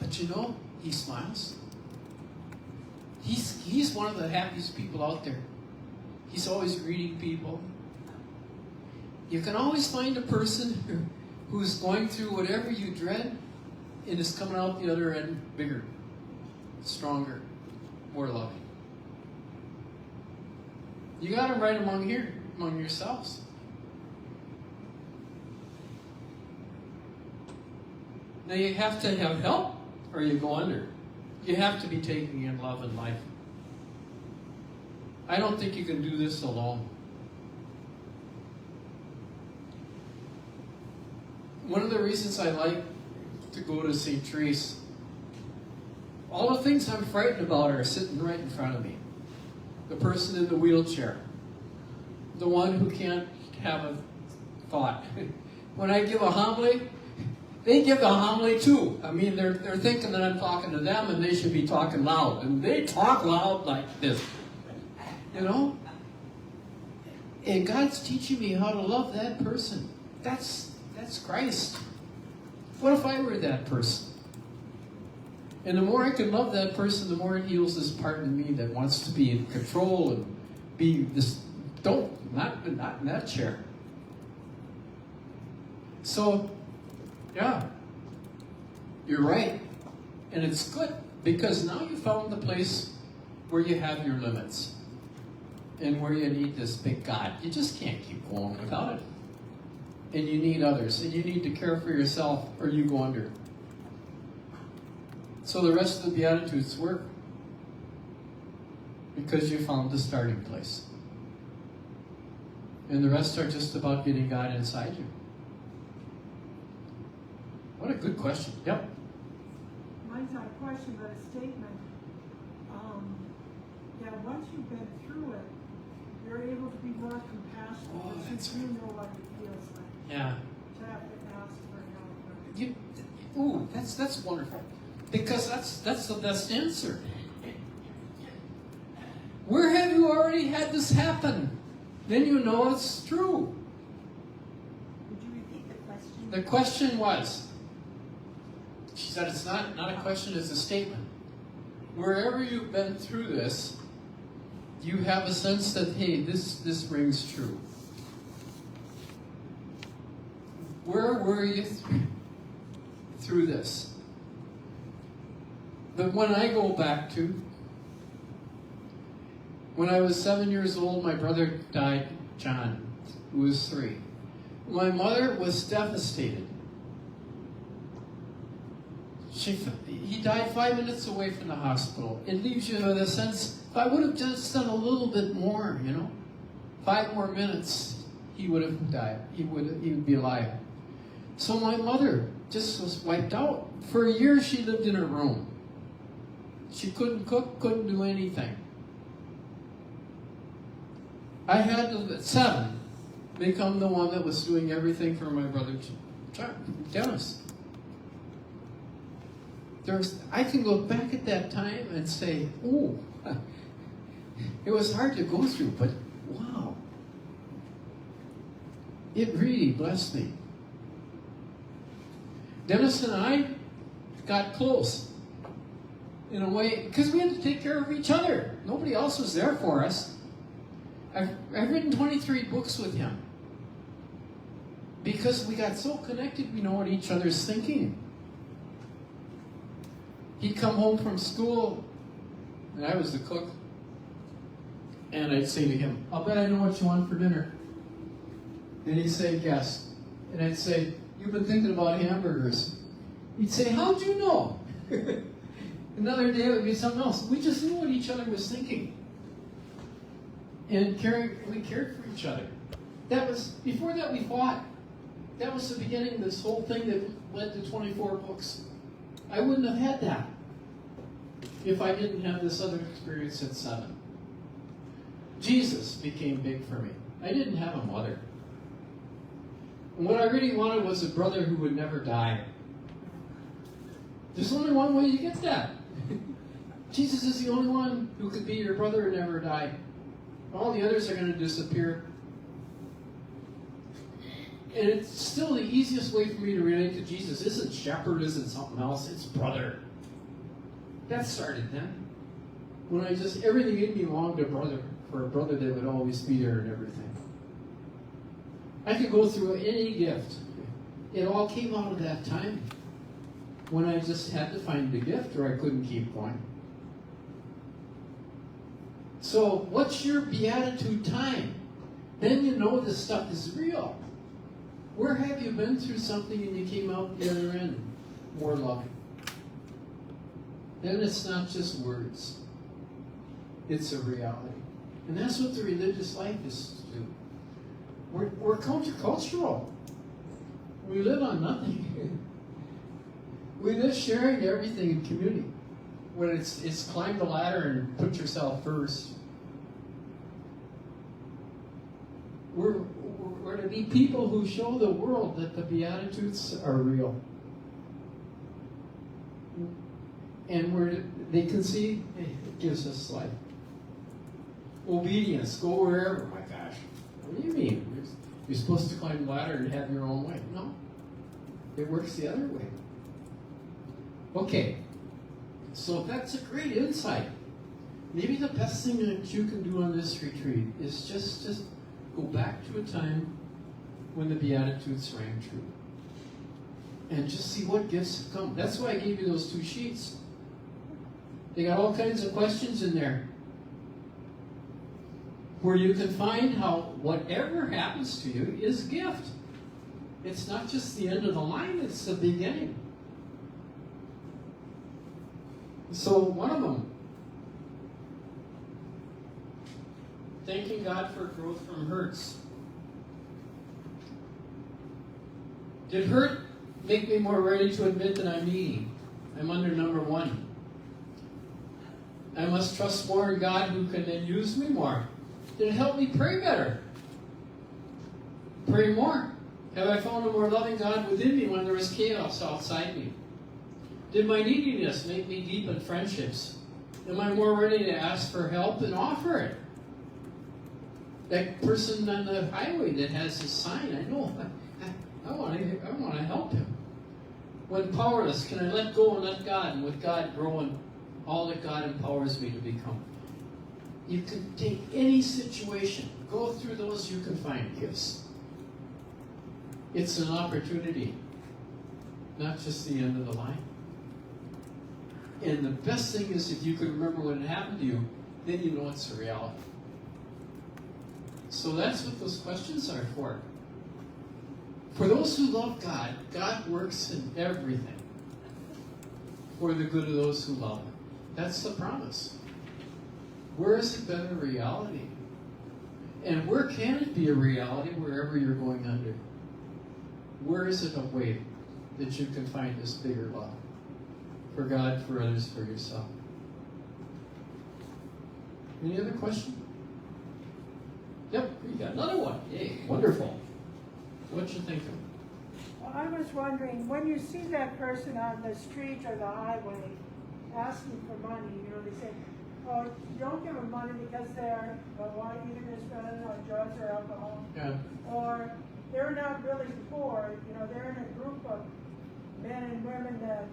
But you know, he smiles. He's one of the happiest people out there. He's always greeting people. You can always find a person who's going through whatever you dread and is coming out the other end bigger, stronger, more loving. You got him right among yourselves. Now you have to have help or you go under. You have to be taking in love and life. I don't think you can do this alone. One of the reasons I like to go to St. Therese, all the things I'm frightened about are sitting right in front of me. The person in the wheelchair, the one who can't have a thought. When I give a homily, they give the homily too. I mean, they're thinking that I'm talking to them and they should be talking loud. And they talk loud like this. You know? And God's teaching me how to love that person. That's Christ. What if I were that person? And the more I can love that person, the more it heals this part of me that wants to be in control and be this. Not in that chair. So, yeah, you're right. And it's good because now you found the place where you have your limits and where you need this big God. You just can't keep going without it. And you need others. And you need to care for yourself or you go under. So the rest of the Beatitudes work because you found the starting place. And the rest are just about getting God inside you. What a good question. Yep. Mine's not a question, but a statement. Once you've been through it, you're able to be more compassionate. Oh, that's you know what it feels like. Yeah. To have to ask for help. That's wonderful. Because that's the best answer. Where have you already had this happen? Then you know it's true. Would you repeat the question? The question was, she said it's not a question, it's a statement. Wherever you've been through this, you have a sense that, hey, this rings true. Where were you through this? But when I go back to, when I was 7 years old, my brother died, John, who was 3. My mother was devastated. He died 5 minutes away from the hospital. It leaves you with a sense, if I would have just done a little bit more, 5 more minutes, he would have died. He would be alive. So my mother just was wiped out. For a year, she lived in her room. She couldn't cook, couldn't do anything. I had to, at 7, become the one that was doing everything for my brother, Dennis. I can look back at that time and say, oh, it was hard to go through, but wow. It really blessed me. Dennis and I got close in a way, because we had to take care of each other. Nobody else was there for us. I've written 23 books with him because we got so connected, we know what each other's thinking. He'd come home from school, and I was the cook, and I'd say to him, I'll bet I know what you want for dinner. And he'd say, yes. And I'd say, you've been thinking about hamburgers. He'd say, how'd you know? Another day it would be something else. We just knew what each other was thinking. And we cared for each other. Before that we fought. That was the beginning of this whole thing that led to 24 books. I wouldn't have had that if I didn't have this other experience at 7. Jesus became big for me. I didn't have a mother. And what I really wanted was a brother who would never die. There's only one way you get that. Jesus is the only one who could be your brother and never die. All the others are going to disappear. And it's still the easiest way for me to relate to Jesus. Isn't shepherd, isn't something else. It's brother. That started then. When I just, everything in me longed for a brother that would always be there and everything. I could go through any gift. It all came out of that time when I just had to find the gift or I couldn't keep going. So what's your beatitude time? Then you know this stuff is real. Where have you been through something and you came out the other end more loving? Then it's not just words. It's a reality. And that's what the religious life is to do. We're countercultural. We live on nothing. We live sharing everything in community. When it's climb the ladder and put yourself first. We're to be people who show the world that the Beatitudes are real. And they can see it gives us life. Obedience, go wherever. My gosh, what do you mean? You're supposed to climb the ladder and have your own way. No, it works the other way. Okay, so that's a great insight. Maybe the best thing that you can do on this retreat is just go back to a time when the Beatitudes rang true. And just see what gifts have come. That's why I gave you those 2 sheets. They got all kinds of questions in there where you can find how whatever happens to you is gift. It's not just the end of the line, it's the beginning. So one of them, thanking God for growth from hurts. Did hurt make me more ready to admit that I'm needy? I'm under number 1. I must trust more in God who can then use me more. Did it help me pray better? Pray more. Have I found a more loving God within me when there is chaos outside me? Did my neediness make me deepen friendships? Am I more ready to ask for help and offer it? That person on the highway that has his sign, I know, I want to help him. When powerless, can I let go and let God, and with God grow in all that God empowers me to become? You can take any situation, go through those, you can find gifts. It's an opportunity, not just the end of the line. And the best thing is if you can remember when it happened to you, then you know it's a reality. So that's what those questions are for. For those who love God, God works in everything for the good of those who love Him. That's the promise. Where has it been a reality? And where can it be a reality wherever you're going under? Where is it a way that you can find this bigger love? For God, for others, for yourself. Any other question? Yep, you got another one. Yay, wonderful. What you thinking? Well, I was wondering, when you see that person on the street or the highway asking for money, they say, oh, you don't give them money because they're either going to spend it on drugs or alcohol. Yeah. Or they're not really poor, they're in a group of men and women that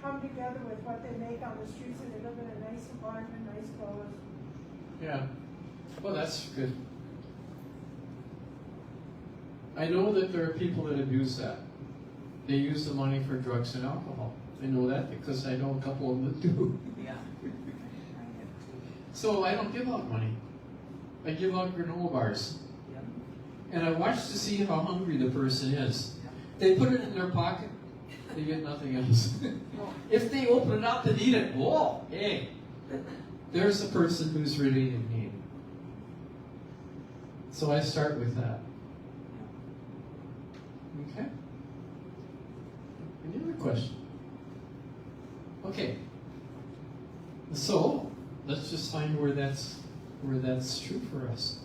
come together with what they make on the streets, and they live in a nice apartment, nice clothes. Yeah. Well, that's good. I know that there are people that abuse that. They use the money for drugs and alcohol. I know that because I know a couple of them that do. Yeah. So I don't give out money. I give out granola bars. Yeah. And I watch to see how hungry the person is. They put it in their pocket, they get nothing else. If they open it up and eat it, whoa, hey, there's the person who's really in need. So I start with that. Okay? Any other question? Okay. So let's just find where that's true for us.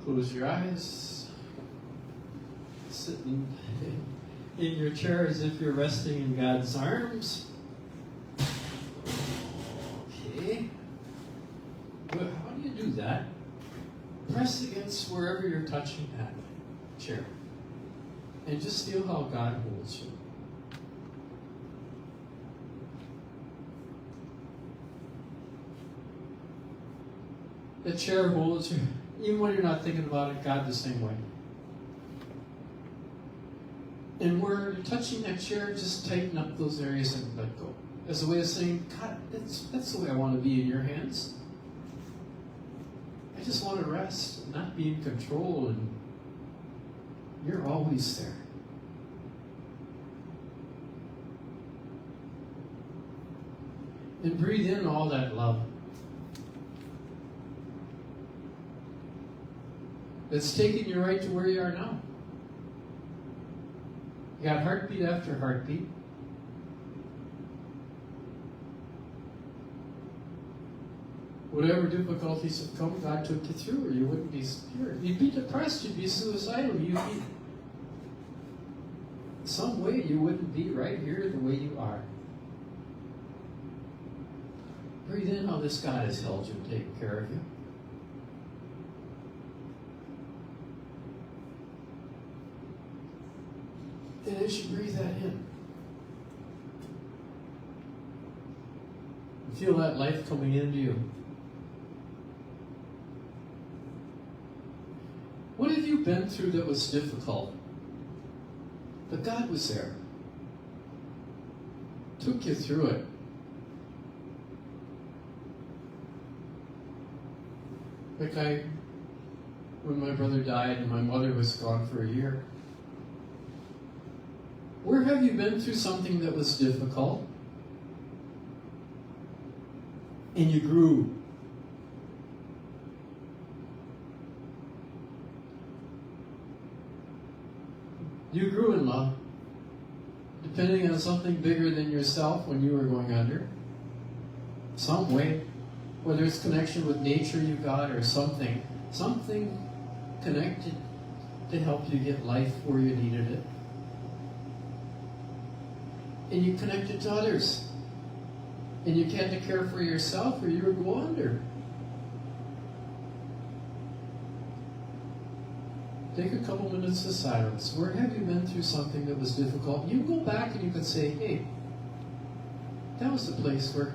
Close your eyes. Sit in your chair as if you're resting in God's arms. Okay. Well, how do you do that? Press against wherever you're touching that chair. And just feel how God holds you. The chair holds you. Even when you're not thinking about it, God the same way. And where you're touching that chair, just tighten up those areas and let go. As a way of saying, God, that's the way I want to be in your hands. I just want to rest and not be in control, and you're always there. And breathe in all that love. That's taking you right to where you are now. You got heartbeat after heartbeat. Whatever difficulties have come, God took you through, or you wouldn't be here. You'd be depressed, you'd be suicidal, you'd be... Some way you wouldn't be right here the way you are. Breathe in how this God has held you and taken care of you. And as you breathe that in, feel that life coming into you. What have you been through that was difficult? But God was there. Took you through it. Like when my brother died and my mother was gone for a year. Where have you been through something that was difficult? And you grew. You grew in love. Depending on something bigger than yourself when you were going under. Some way. Whether it's connection with nature you got or something. Something connected to help you get life where you needed it. And you connected to others. And you had to care for yourself or you would go under. Take a couple minutes of silence. Where have you been through something that was difficult? You go back and you can say, hey, that was the place where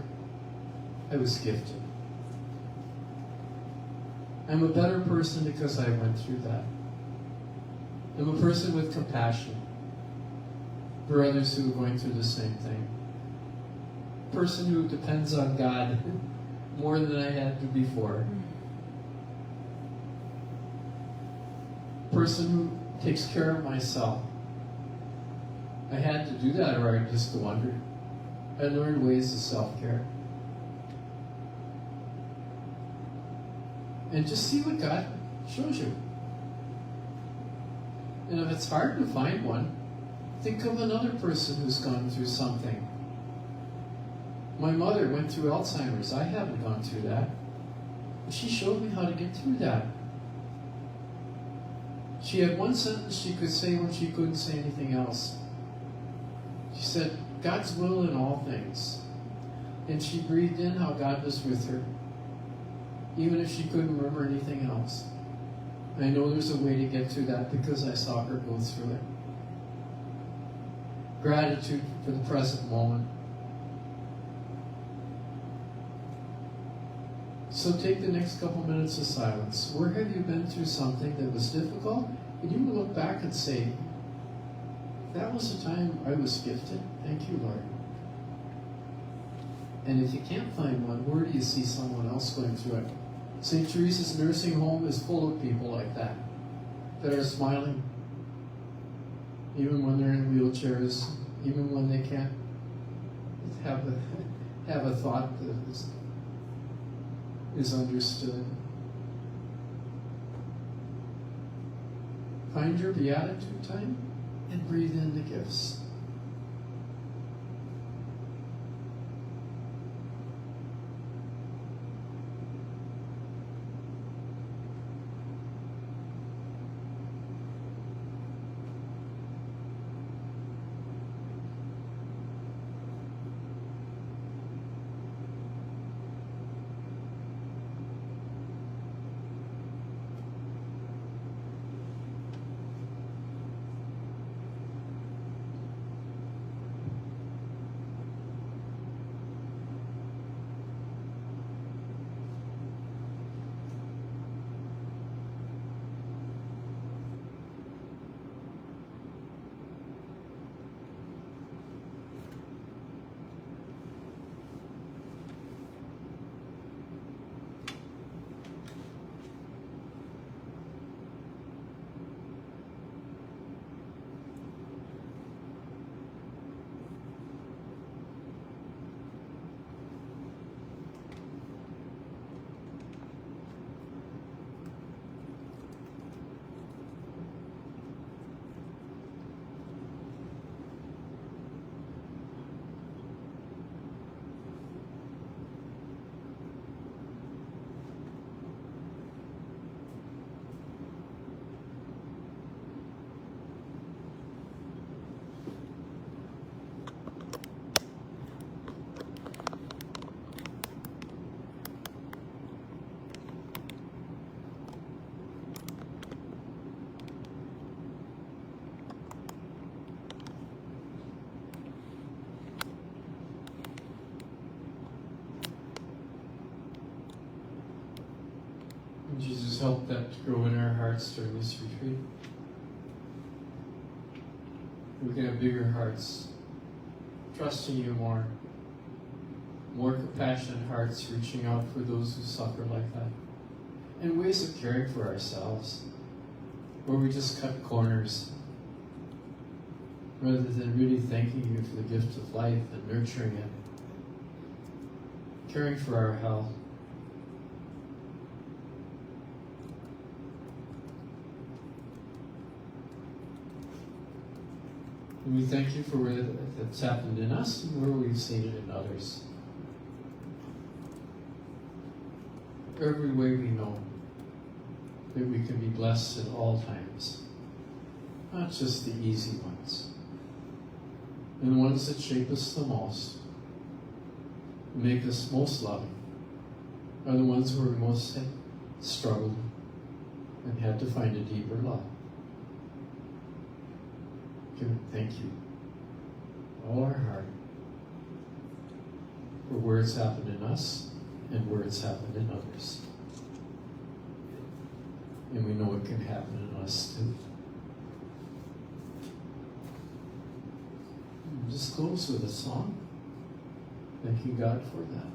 I was gifted. I'm a better person because I went through that. I'm a person with compassion for others who are going through the same thing. A person who depends on God more than I had to before. A person who takes care of myself. I had to do that or I'd just go under. I learned ways of self-care. And just see what God shows you. And if it's hard to find one, think of another person who's gone through something. My mother went through Alzheimer's. I haven't gone through that. But she showed me how to get through that. She had one sentence she could say when she couldn't say anything else. She said, God's will in all things. And she breathed in how God was with her, even if she couldn't remember anything else. I know there's a way to get through that because I saw her go through it. Gratitude for the present moment. So take the next couple minutes of silence. Where have you been through something that was difficult? And you will look back and say, that was the time I was gifted. Thank you, Lord. And if you can't find one, where do you see someone else going through it? St. Teresa's nursing home is full of people like that are smiling, even when they're in wheelchairs, even when they can't have a thought that is understood. Find your beatitude time and breathe in the gifts. And Jesus, help that to grow in our hearts during this retreat. We can have bigger hearts, trusting you more compassionate hearts, reaching out for those who suffer like that, and ways of caring for ourselves, where we just cut corners, rather than really thanking you for the gift of life and nurturing it, caring for our health. And we thank you for where that's happened in us and where we've seen it in others. Every way we know that we can be blessed at all times, not just the easy ones. And the ones that shape us the most, make us most loving, are the ones where we most struggled and had to find a deeper love. Thank you, all our heart, for where it's happened in us and where it's happened in others. And we know it can happen in us too. And just close with a song, thanking God for that.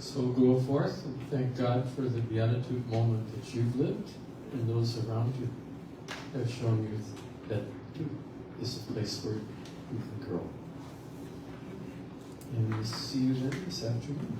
So go forth and thank God for the Beatitude moment that you've lived and those around you have shown you that is a place where you can grow. And we'll see you then this afternoon.